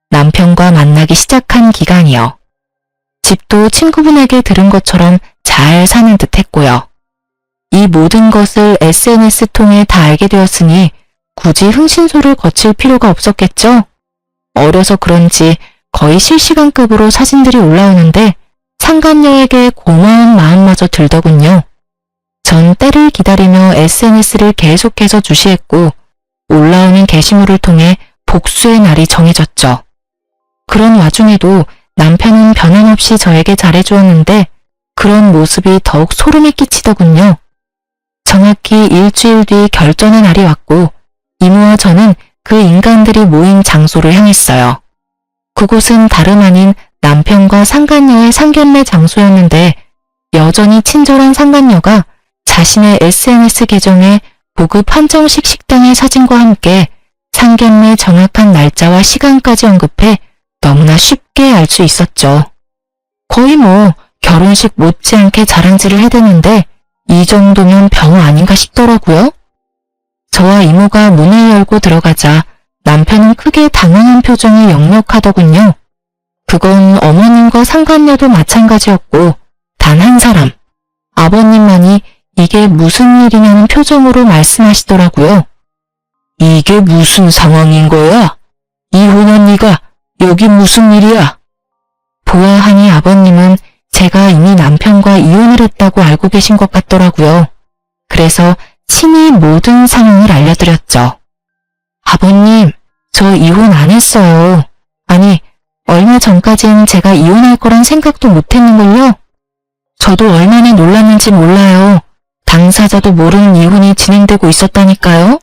남편과 만나기 시작한 기간이요. 집도 친구분에게 들은 것처럼 잘 사는 듯 했고요. 이 모든 것을 SNS 통해 다 알게 되었으니 굳이 흥신소를 거칠 필요가 없었겠죠? 어려서 그런지 거의 실시간급으로 사진들이 올라오는데 상간녀에게 고마운 마음마저 들더군요. 전 때를 기다리며 SNS를 계속해서 주시했고 올라오는 게시물을 통해 복수의 날이 정해졌죠. 그런 와중에도 남편은 변함없이 저에게 잘해주었는데 그런 모습이 더욱 소름이 끼치더군요. 정확히 일주일 뒤 결전의 날이 왔고 이모와 저는 그 인간들이 모인 장소를 향했어요. 그곳은 다름 아닌 남편과 상간녀의 상견례 장소였는데 여전히 친절한 상간녀가 자신의 SNS 계정에 고급 한정식 식당의 사진과 함께 상견례 정확한 날짜와 시간까지 언급해 너무나 쉽게 알 수 있었죠. 거의 뭐 결혼식 못지않게 자랑질을 해대는데 이 정도면 병 아닌가 싶더라고요. 저와 이모가 문을 열고 들어가자 남편은 크게 당황한 표정이 역력하더군요. 그건 어머님과 상간녀도 마찬가지였고 단 한 사람, 아버님만이 이게 무슨 일이냐는 표정으로 말씀하시더라고요. 이게 무슨 상황인 거야? 이혼한 네가 여기 무슨 일이야? 보아하니 아버님은 제가 이미 남편과 이혼을 했다고 알고 계신 것 같더라고요. 그래서 친히 모든 상황을 알려드렸죠. 아버님, 저 이혼 안 했어요. 아니, 얼마 전까진 제가 이혼할 거란 생각도 못 했는걸요. 저도 얼마나 놀랐는지 몰라요. 당사자도 모르는 이혼이 진행되고 있었다니까요.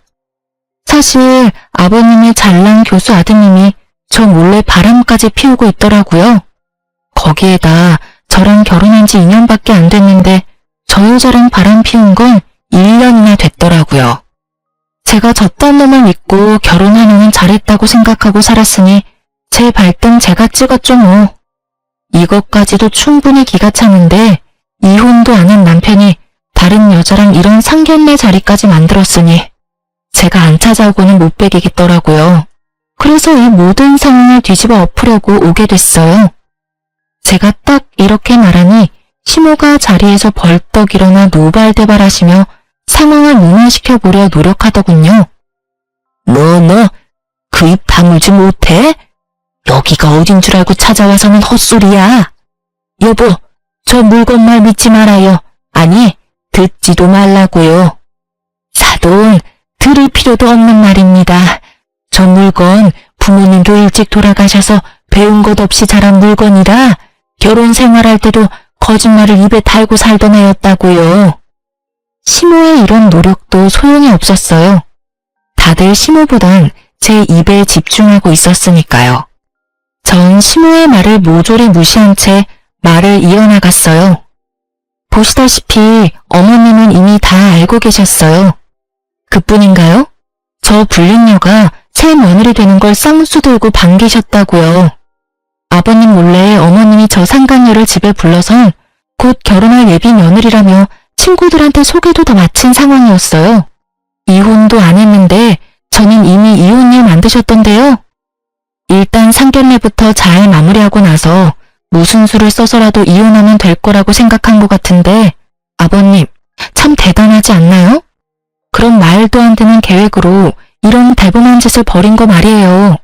사실 아버님의 잘난 교수 아드님이 저 몰래 바람까지 피우고 있더라고요. 거기에다 저랑 결혼한 지 2년밖에 안 됐는데 저 여자랑 바람 피운 건 1년이나 됐더라고요. 제가 저딴 놈을 믿고 결혼하려면 잘했다고 생각하고 살았으니 제 발등 제가 찍었죠 뭐. 이것까지도 충분히 기가 차는데 이혼도 안 한 남편이 다른 여자랑 이런 상견례 자리까지 만들었으니 제가 안 찾아오고는 못 베기겠더라고요. 그래서 이 모든 상황을 뒤집어 엎으려고 오게 됐어요. 제가 딱 이렇게 말하니 시모가 자리에서 벌떡 일어나 노발대발하시며 상황을 무마시켜보려 노력하더군요. 너 그 입 다물지 못해? 여기가 어딘 줄 알고 찾아와서는 헛소리야. 여보, 저 물건 말 믿지 말아요. 아니, 듣지도 말라고요. 사돈, 들을 필요도 없는 말입니다. 저 물건 부모님도 일찍 돌아가셔서 배운 것 없이 자란 물건이라 결혼 생활할 때도 거짓말을 입에 달고 살던 애였다고요. 시모의 이런 노력도 소용이 없었어요. 다들 시모보단 제 입에 집중하고 있었으니까요. 전 시모의 말을 모조리 무시한 채 말을 이어나갔어요. 보시다시피 어머님은 이미 다 알고 계셨어요. 그뿐인가요? 저 불륜녀가 새 며느리 되는 걸 쌍수 들고 반기셨다고요. 아버님 몰래 어머님이 저 상간녀를 집에 불러서 곧 결혼할 예비 며느리라며 친구들한테 소개도 다 마친 상황이었어요. 이혼도 안 했는데 저는 이미 이혼율 만드셨던데요. 일단 상견례부터 잘 마무리하고 나서 무슨 수를 써서라도 이혼하면 될 거라고 생각한 것 같은데 아버님 참 대단하지 않나요? 그런 말도 안 되는 계획으로 이런 대범한 짓을 벌인 거 말이에요.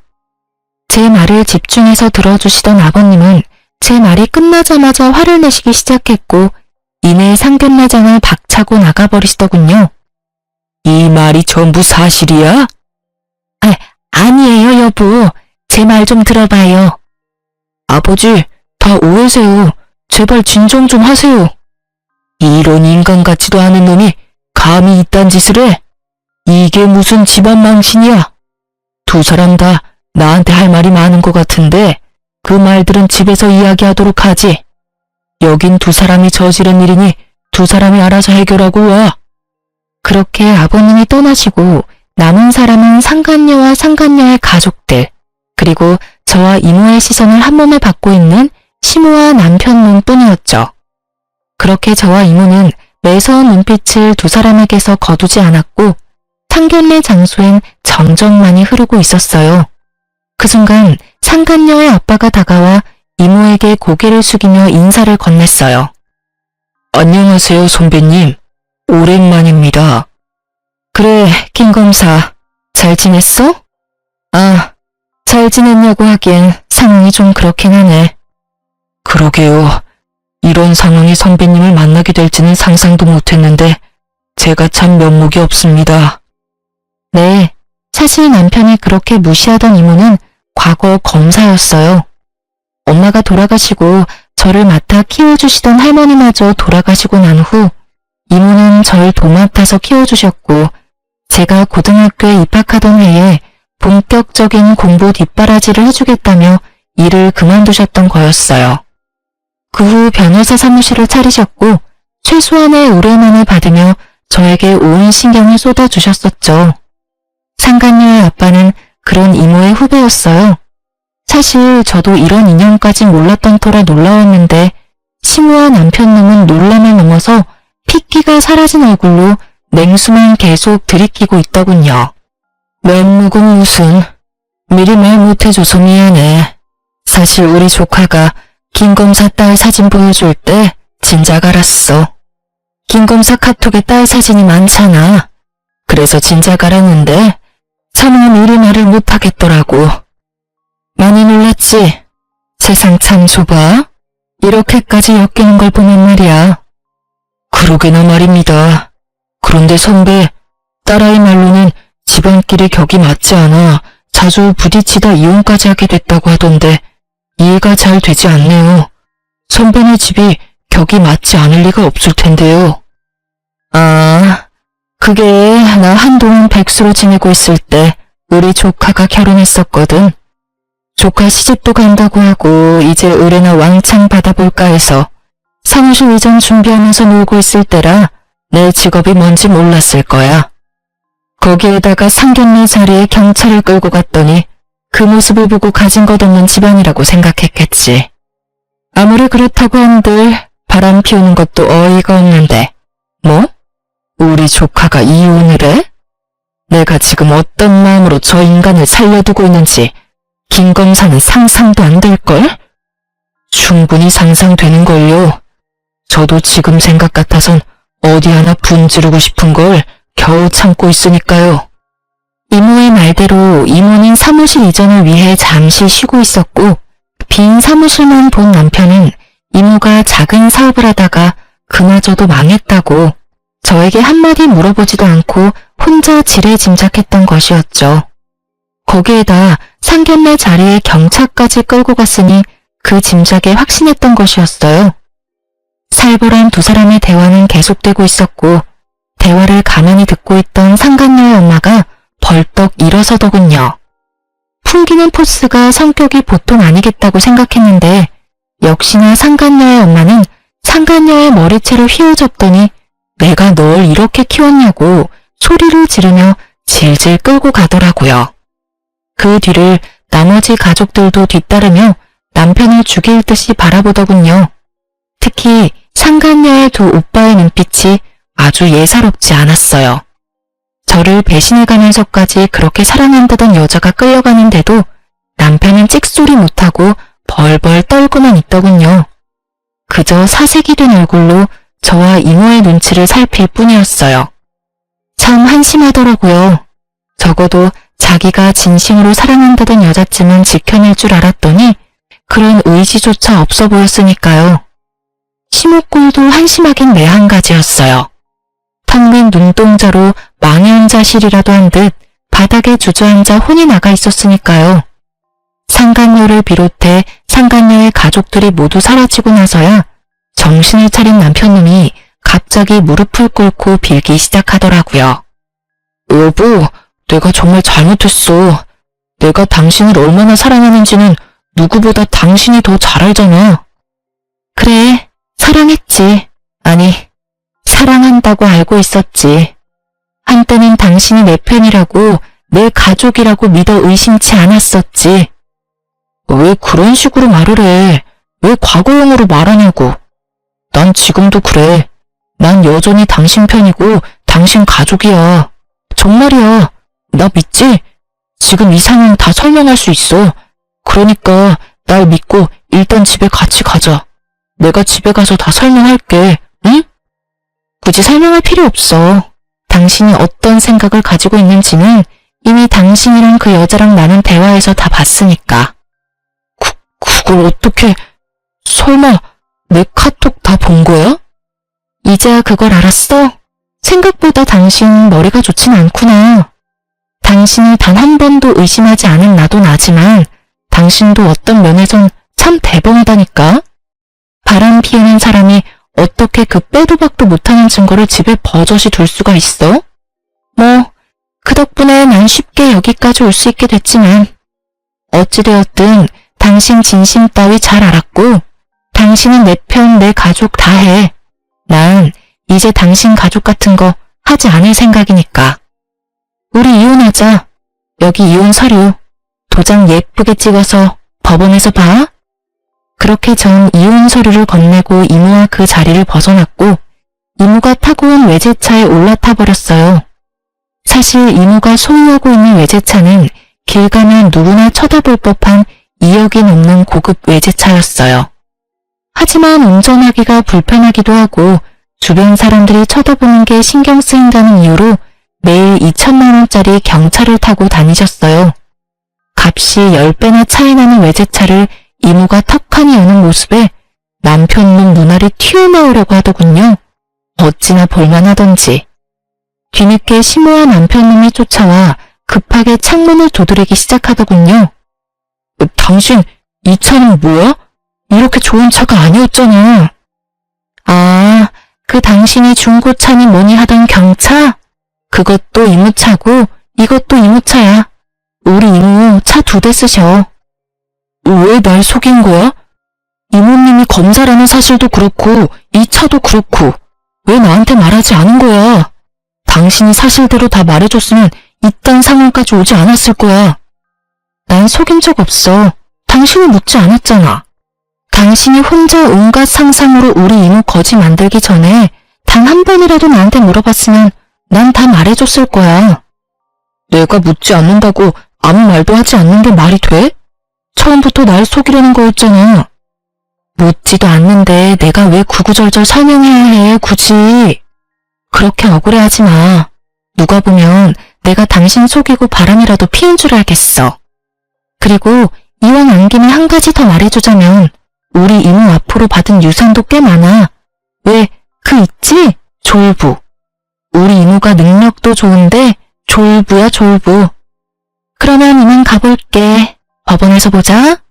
제 말을 집중해서 들어주시던 아버님은 제 말이 끝나자마자 화를 내시기 시작했고 이내 상견례장을 박차고 나가버리시더군요. 이 말이 전부 사실이야? 아니에요 여보. 제 말 좀 들어봐요. 아버지, 다 오해세요. 제발 진정 좀 하세요. 이런 인간 같지도 않은 놈이 감히 이딴 짓을 해? 이게 무슨 집안 망신이야? 두 사람 다 나한테 할 말이 많은 것 같은데 그 말들은 집에서 이야기하도록 하지. 여긴 두 사람이 저지른 일이니 두 사람이 알아서 해결하고 와. 그렇게 아버님이 떠나시고 남은 사람은 상간녀와 상간녀의 가족들 그리고 저와 이모의 시선을 한 몸에 받고 있는 시모와 남편 눈뿐이었죠. 그렇게 저와 이모는 매서운 눈빛을 두 사람에게서 거두지 않았고 상견례 장소엔 정적만이 흐르고 있었어요. 그 순간 상간녀의 아빠가 다가와 이모에게 고개를 숙이며 인사를 건넸어요. 안녕하세요 선배님. 오랜만입니다. 그래 김 검사 잘 지냈어? 잘 지냈냐고 하기엔 상황이 좀 그렇긴 하네. 그러게요. 이런 상황이 선배님을 만나게 될지는 상상도 못했는데 제가 참 면목이 없습니다. 네, 사실 남편이 그렇게 무시하던 이모는 과거 검사였어요. 엄마가 돌아가시고 저를 맡아 키워주시던 할머니마저 돌아가시고 난 후 이모는 절 도맡아서 키워주셨고 제가 고등학교에 입학하던 해에 본격적인 공부 뒷바라지를 해주겠다며 일을 그만두셨던 거였어요. 그 후 변호사 사무실을 차리셨고 최소한의 의뢰만을 받으며 저에게 온 신경을 쏟아주셨었죠. 상간녀의 아빠는 그런 이모의 후배였어요. 사실 저도 이런 인연까진 몰랐던 터라 놀라웠는데 시모와 남편놈은 놀람을 넘어서 핏기가 사라진 얼굴로 냉수만 계속 들이키고 있더군요. 면목은 무슨, 미리 말 못해줘서 미안해. 사실 우리 조카가 김 검사 딸 사진 보여줄 때 진작 알았어. 김 검사 카톡에 딸 사진이 많잖아. 그래서 진작 알았는데 차마 미리 말을 못하겠더라고. 많이 놀랐지? 세상 참 좁아. 이렇게까지 엮이는 걸 보면 말이야. 그러게나 말입니다. 그런데 선배, 딸아이 말로는 집안끼리 격이 맞지 않아 자주 부딪히다 이혼까지 하게 됐다고 하던데 이해가 잘 되지 않네요. 선배네 집이 격이 맞지 않을 리가 없을 텐데요. 그게 나 한동안 백수로 지내고 있을 때 우리 조카가 결혼했었거든. 조카 시집도 간다고 하고 이제 의뢰나 왕창 받아볼까 해서 사무실 이전 준비하면서 놀고 있을 때라 내 직업이 뭔지 몰랐을 거야. 거기에다가 상견례 자리에 경찰을 끌고 갔더니 그 모습을 보고 가진 것 없는 집안이라고 생각했겠지. 아무리 그렇다고 한들 바람 피우는 것도 어이가 없는데 뭐? 우리 조카가 이혼을 해? 내가 지금 어떤 마음으로 저 인간을 살려두고 있는지 김 검사는 상상도 안 될걸? 충분히 상상되는걸요. 저도 지금 생각 같아선 어디 하나 분지르고 싶은 걸 겨우 참고 있으니까요. 이모의 말대로 이모는 사무실 이전을 위해 잠시 쉬고 있었고 빈 사무실만 본 남편은 이모가 작은 사업을 하다가 그마저도 망했다고 저에게 한마디 물어보지도 않고 혼자 지레짐작했던 것이었죠. 거기에다 상견례 자리에 경차까지 끌고 갔으니 그 짐작에 확신했던 것이었어요. 살벌한 두 사람의 대화는 계속되고 있었고 대화를 가만히 듣고 있던 상간녀의 엄마가 벌떡 일어서더군요. 풍기는 포스가 성격이 보통 아니겠다고 생각했는데 역시나 상간녀의 엄마는 상간녀의 머리채를 휘어잡더니 내가 널 이렇게 키웠냐고 소리를 지르며 질질 끌고 가더라고요. 그 뒤를 나머지 가족들도 뒤따르며 남편을 죽일 듯이 바라보더군요. 특히 상간녀의 두 오빠의 눈빛이 아주 예사롭지 않았어요. 저를 배신해가면서까지 그렇게 사랑한다던 여자가 끌려가는데도 남편은 찍소리 못하고 벌벌 떨고만 있더군요. 그저 사색이 된 얼굴로 저와 이모의 눈치를 살필 뿐이었어요. 참 한심하더라고요. 적어도 자기가 진심으로 사랑한다던 여자쯤은 지켜낼 줄 알았더니 그런 의지조차 없어 보였으니까요. 심호꼴도 한심하긴 매 한 가지였어요. 텅 빈 눈동자로 망연자실이라도 한 듯 바닥에 주저앉아 혼이 나가 있었으니까요. 상간녀를 비롯해 상간녀의 가족들이 모두 사라지고 나서야 정신을 차린 남편놈이 갑자기 무릎을 꿇고 빌기 시작하더라고요. 여보, 내가 정말 잘못했어. 내가 당신을 얼마나 사랑하는지는 누구보다 당신이 더 잘 알잖아. 그래, 사랑했지. 아니, 사랑한다고 알고 있었지. 한때는 당신이 내 편이라고, 내 가족이라고 믿어 의심치 않았었지. 왜 그런 식으로 말을 해? 왜 과거형으로 말하냐고. 난 지금도 그래. 난 여전히 당신 편이고 당신 가족이야. 정말이야. 나 믿지? 지금 이 상황 다 설명할 수 있어. 그러니까 날 믿고 일단 집에 같이 가자. 내가 집에 가서 다 설명할게. 응? 굳이 설명할 필요 없어. 당신이 어떤 생각을 가지고 있는지는 이미 당신이랑 그 여자랑 나눈 대화에서 다 봤으니까. 그걸 어떻게... 설마 내 카톡 다 본 거야? 이제야 그걸 알았어? 생각보다 당신 머리가 좋진 않구나. 당신을 단 한 번도 의심하지 않은 나도 나지만 당신도 어떤 면에선 참 대범하다니까. 바람 피우는 사람이 어떻게 그 빼도 박도 못하는 증거를 집에 버젓이 둘 수가 있어? 뭐, 그 덕분에 난 쉽게 여기까지 올 수 있게 됐지만 어찌되었든 당신 진심 따위 잘 알았고 당신은 내 편, 내 가족 다 해. 난 이제 당신 가족 같은 거 하지 않을 생각이니까. 우리 이혼하자. 여기 이혼 서류. 도장 예쁘게 찍어서 법원에서 봐. 그렇게 전 이혼 서류를 건네고 이모와 그 자리를 벗어났고 이모가 타고 온 외제차에 올라타 버렸어요. 사실 이모가 소유하고 있는 외제차는 길 가면 누구나 쳐다볼 법한 2억이 넘는 고급 외제차였어요. 하지만 운전하기가 불편하기도 하고 주변 사람들이 쳐다보는 게 신경 쓰인다는 이유로 매일 2천만 원짜리 경차를 타고 다니셨어요. 값이 10배나 차이 나는 외제차를 이모가 턱하니 여는 모습에 남편놈 눈알이 튀어나오려고 하더군요. 어찌나 볼만하던지. 뒤늦게 심오한 남편놈이 쫓아와 급하게 창문을 두드리기 시작하더군요. 당신 이 차는 뭐야? 이렇게 좋은 차가 아니었잖아. 아, 그 당신이 중고차니 뭐니 하던 경차? 그것도 이모차고 이것도 이모차야. 우리 이모 차 2대 쓰셔. 왜 날 속인 거야? 이모님이 검사라는 사실도 그렇고 이 차도 그렇고 왜 나한테 말하지 않은 거야? 당신이 사실대로 다 말해줬으면 이딴 상황까지 오지 않았을 거야. 난 속인 적 없어. 당신이 묻지 않았잖아. 당신이 혼자 온갖 상상으로 우리 이모 거지 만들기 전에 단 한 번이라도 나한테 물어봤으면 난 다 말해줬을 거야. 내가 묻지 않는다고 아무 말도 하지 않는 게 말이 돼? 처음부터 날 속이려는 거였잖아. 묻지도 않는데 내가 왜 구구절절 설명해야 해, 굳이. 그렇게 억울해하지 마. 누가 보면 내가 당신 속이고 바람이라도 피운 줄 알겠어. 그리고 이왕 안 김에 한 가지 더 말해주자면 우리 이모 앞으로 받은 유산도 꽤 많아. 왜, 그 있지? 졸부. 우리 이모가 능력도 좋은데 졸부야, 졸부. 그러면 이만 가볼게. 법원에서 보자.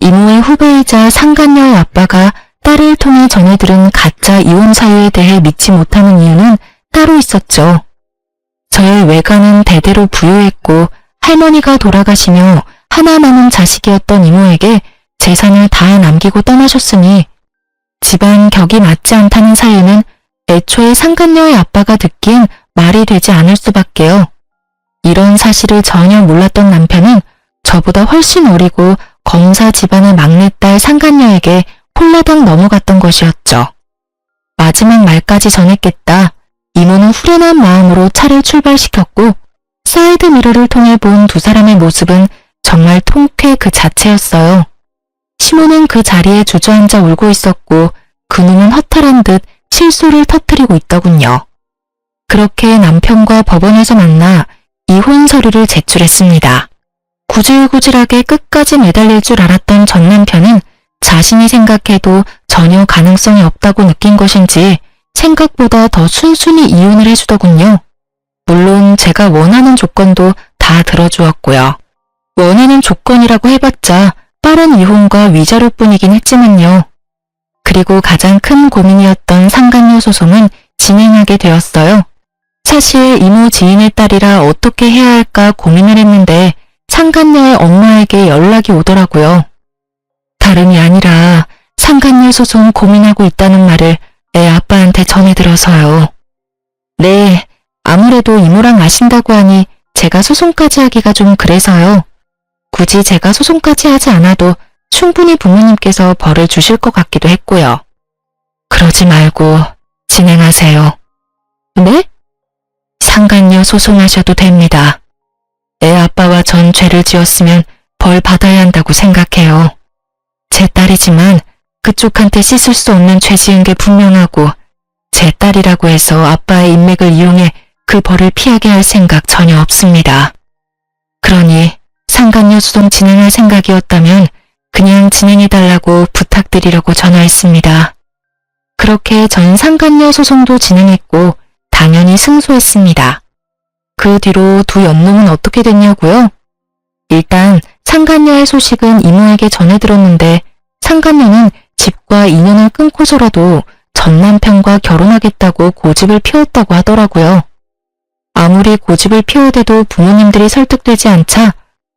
이모의 후배이자 상간녀의 아빠가 딸을 통해 전해 들은 가짜 이혼 사유에 대해 믿지 못하는 이유는 따로 있었죠. 저의 외가는 대대로 부유했고 할머니가 돌아가시며 하나 남은 자식이었던 이모에게 재산을 다 남기고 떠나셨으니 집안 격이 맞지 않다는 사유는 애초에 상간녀의 아빠가 듣기엔 말이 되지 않을 수밖에요. 이런 사실을 전혀 몰랐던 남편은 저보다 훨씬 어리고 검사 집안의 막내딸 상간녀에게 홀라당 넘어갔던 것이었죠. 마지막 말까지 전했겠다. 이모는 후련한 마음으로 차를 출발시켰고 사이드 미러를 통해 본 두 사람의 모습은 정말 통쾌 그 자체였어요. 시모는 그 자리에 주저앉아 울고 있었고 그놈은 허탈한 듯 실소를 터뜨리고 있더군요. 그렇게 남편과 법원에서 만나 이혼 서류를 제출했습니다. 구질구질하게 끝까지 매달릴 줄 알았던 전 남편은 자신이 생각해도 전혀 가능성이 없다고 느낀 것인지 생각보다 더 순순히 이혼을 해주더군요. 물론 제가 원하는 조건도 다 들어주었고요. 원하는 조건이라고 해봤자 빠른 이혼과 위자료뿐이긴 했지만요. 그리고 가장 큰 고민이었던 상간녀 소송은 진행하게 되었어요. 사실 이모 지인의 딸이라 어떻게 해야 할까 고민을 했는데 상간녀의 엄마에게 연락이 오더라고요. 다름이 아니라 상간녀 소송 고민하고 있다는 말을 애 아빠한테 전해들어서요. 네, 아무래도 이모랑 아신다고 하니 제가 소송까지 하기가 좀 그래서요. 굳이 제가 소송까지 하지 않아도 충분히 부모님께서 벌을 주실 것 같기도 했고요. 그러지 말고 진행하세요. 네? 상간녀 소송하셔도 됩니다. 애 아빠와 전 죄를 지었으면 벌 받아야 한다고 생각해요. 제 딸이지만 그쪽한테 씻을 수 없는 죄 지은 게 분명하고 제 딸이라고 해서 아빠의 인맥을 이용해 그 벌을 피하게 할 생각 전혀 없습니다. 그러니 상간녀 소송 진행할 생각이었다면 그냥 진행해달라고 부탁드리려고 전화했습니다. 그렇게 전 상간녀 소송도 진행했고 당연히 승소했습니다. 그 뒤로 두 연놈은 어떻게 됐냐고요? 일단 상간녀의 소식은 이모에게 전해들었는데 상간녀는 집과 인연을 끊고서라도 전 남편과 결혼하겠다고 고집을 피웠다고 하더라고요. 아무리 고집을 피워대도 부모님들이 설득되지 않자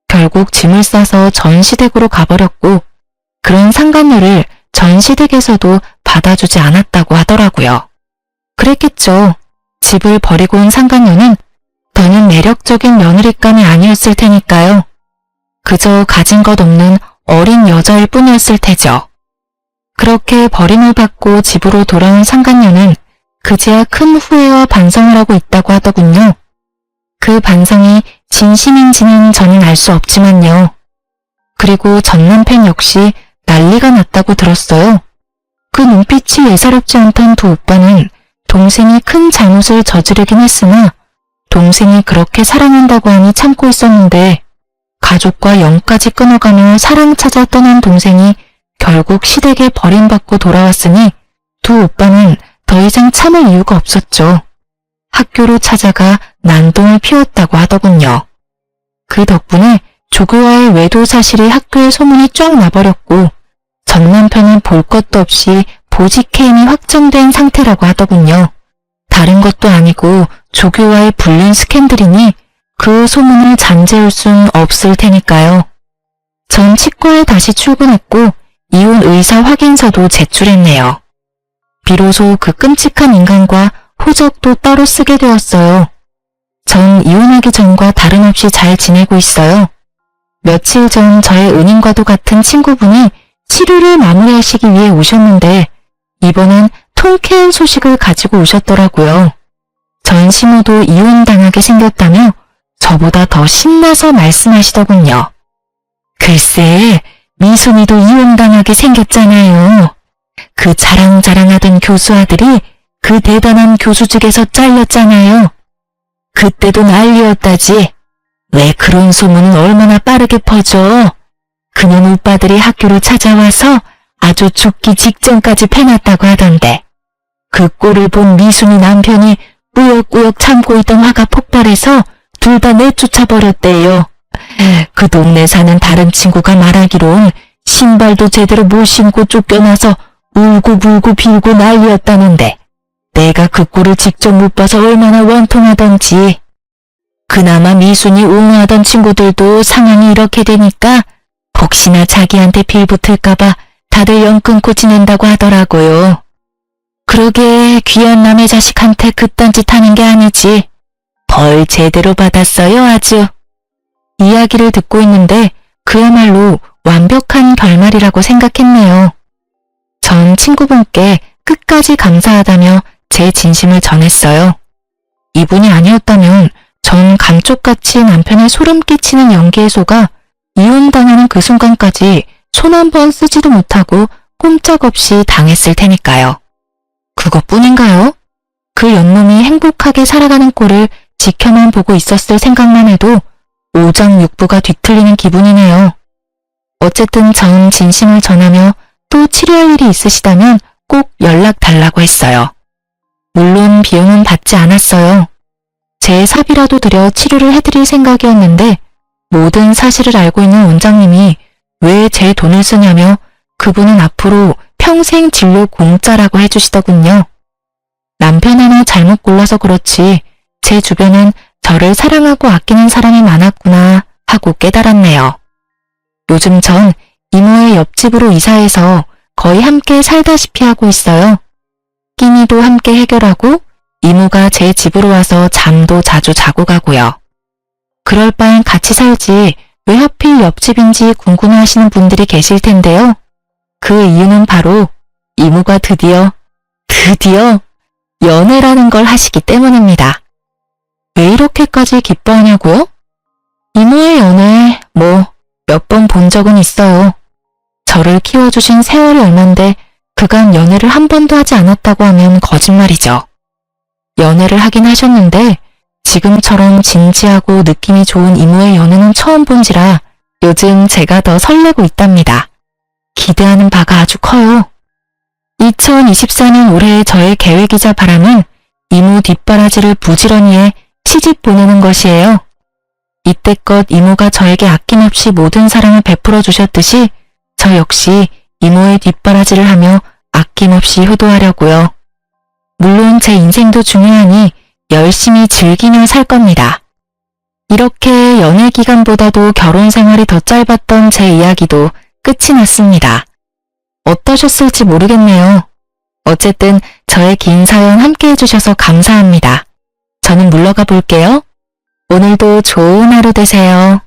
결국 짐을 싸서 전시댁으로 가버렸고 그런 상간녀를 전시댁에서도 받아주지 않았다고 하더라고요. 그랬겠죠. 집을 버리고 온 상간녀는 더는 매력적인 며느리감이 아니었을 테니까요. 그저 가진 것 없는 어린 여자일 뿐이었을 테죠. 그렇게 버림을 받고 집으로 돌아온 상간녀는 그제야 큰 후회와 반성을 하고 있다고 하더군요. 그 반성이 진심인지는 저는 알 수 없지만요. 그리고 전 남편 역시 난리가 났다고 들었어요. 그 눈빛이 예사롭지 않던 두 오빠는 동생이 큰 잘못을 저지르긴 했으나 동생이 그렇게 사랑한다고 하니 참고 있었는데 가족과 영까지 끊어가며 사랑 찾아 떠난 동생이 결국 시댁에 버림받고 돌아왔으니 두 오빠는 더 이상 참을 이유가 없었죠. 학교로 찾아가 난동을 피웠다고 하더군요. 그 덕분에 조교와의 외도 사실이 학교에 소문이 쫙 나버렸고 전 남편은 볼 것도 없이 보직해임이 확정된 상태라고 하더군요. 다른 것도 아니고 조교와의 불륜 스캔들이니 그 소문을 잠재울 순 없을 테니까요. 전 치과에 다시 출근했고 이혼 의사 확인서도 제출했네요. 비로소 그 끔찍한 인간과 호적도 따로 쓰게 되었어요. 전 이혼하기 전과 다름없이 잘 지내고 있어요. 며칠 전 저의 은인과도 같은 친구분이 치료를 마무리하시기 위해 오셨는데 이번엔 통쾌한 소식을 가지고 오셨더라고요. 전 시모도 이혼당하게 생겼다며 저보다 더 신나서 말씀하시더군요. 글쎄, 미순이도 이혼당하게 생겼잖아요. 그 자랑자랑하던 교수 아들이 그 대단한 교수직에서 잘렸잖아요. 그때도 난리였다지. 왜 그런 소문은 얼마나 빠르게 퍼져. 그년 오빠들이 학교로 찾아와서 아주 죽기 직전까지 패놨다고 하던데. 그 꼴을 본 미순이 남편이 꾸역꾸역 참고 있던 화가 폭발해서 둘 다 내쫓아버렸대요. 그 동네 사는 다른 친구가 말하기론 신발도 제대로 못 신고 쫓겨나서 울고불고 빌고 난리였다는데 내가 그 꼴을 직접 못 봐서 얼마나 원통하던지. 그나마 미순이 옹호하던 친구들도 상황이 이렇게 되니까 혹시나 자기한테 빌붙을까봐 다들 연 끊고 지낸다고 하더라고요. 그러게 귀한 남의 자식한테 그딴 짓 하는 게 아니지. 벌 제대로 받았어요 아주. 이야기를 듣고 있는데 그야말로 완벽한 결말이라고 생각했네요. 전 친구분께 끝까지 감사하다며 제 진심을 전했어요. 이분이 아니었다면 전 감쪽같이 남편의 소름 끼치는 연기에 속아 이혼당하는 그 순간까지 손 한 번 쓰지도 못하고 꼼짝없이 당했을 테니까요. 그것뿐인가요? 그 연놈이 행복하게 살아가는 꼴을 지켜만 보고 있었을 생각만 해도 오장육부가 뒤틀리는 기분이네요. 어쨌든 전 진심을 전하며 또 치료할 일이 있으시다면 꼭 연락 달라고 했어요. 물론 비용은 받지 않았어요. 제 사비라도 들여 치료를 해드릴 생각이었는데 모든 사실을 알고 있는 원장님이 왜 제 돈을 쓰냐며 그분은 앞으로 평생 진료 공짜라고 해주시더군요. 남편 하나 잘못 골라서 그렇지 제 주변엔 저를 사랑하고 아끼는 사람이 많았구나 하고 깨달았네요. 요즘 전 이모의 옆집으로 이사해서 거의 함께 살다시피 하고 있어요. 끼니도 함께 해결하고 이모가 제 집으로 와서 잠도 자주 자고 가고요. 그럴 바엔 같이 살지 왜 하필 옆집인지 궁금해하시는 분들이 계실 텐데요. 그 이유는 바로 이모가 드디어 연애라는 걸 하시기 때문입니다. 왜 이렇게까지 기뻐하냐고요? 이모의 연애 몇 번 본 적은 있어요. 저를 키워주신 세월이 얼만데 그간 연애를 한 번도 하지 않았다고 하면 거짓말이죠. 연애를 하긴 하셨는데 지금처럼 진지하고 느낌이 좋은 이모의 연애는 처음 본지라 요즘 제가 더 설레고 있답니다. 기대하는 바가 아주 커요. 2024년 올해의 저의 계획이자 바람은 이모 뒷바라지를 부지런히 해 시집 보내는 것이에요. 이때껏 이모가 저에게 아낌없이 모든 사랑을 베풀어 주셨듯이 저 역시 이모의 뒷바라지를 하며 아낌없이 효도하려고요. 물론 제 인생도 중요하니 열심히 즐기며 살 겁니다. 이렇게 연애 기간보다도 결혼 생활이 더 짧았던 제 이야기도 끝이 났습니다. 어떠셨을지 모르겠네요. 어쨌든 저의 긴 사연 함께 해주셔서 감사합니다. 저는 물러가 볼게요. 오늘도 좋은 하루 되세요.